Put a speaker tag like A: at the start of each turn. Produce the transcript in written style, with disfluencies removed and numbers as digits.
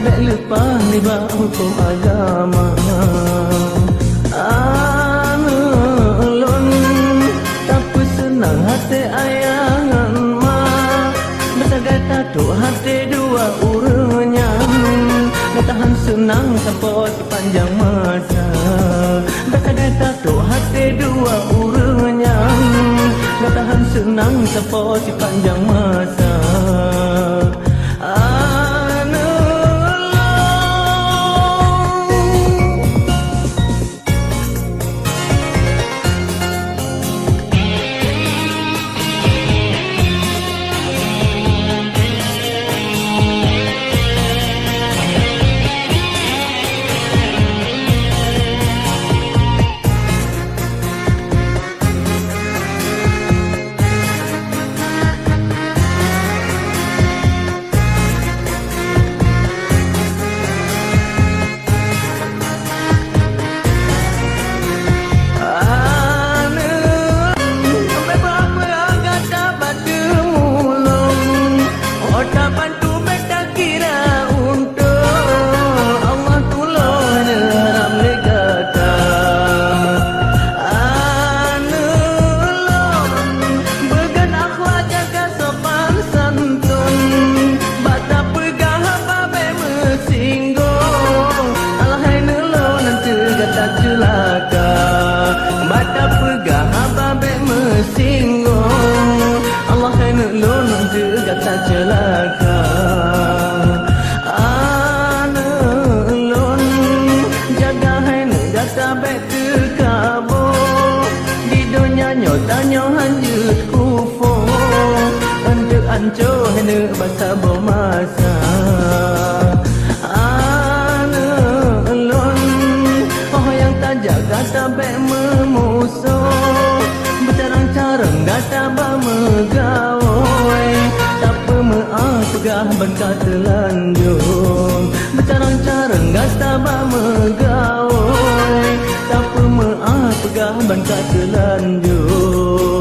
A: tak lupa liba hukum agama. Ulun tapi senang hati ayangan ma, bersagai tato hati dua urutnya, tahan senang sampai sepanjang masa. Bersagai tato hati dua urutnya, tahan senang sampai sepanjang masa. Celaka ulun jaga hai negara baik kekabo di dunia nyotanya hanjut kufur untuk ancur hai bahasa bermasa. Ulun oh yang tak jaga sampai memusuh bercarang-carang gata bermegawai pegah berkat telanjung bercarang-carang gata bermegawai tak pegah berkat telanjung.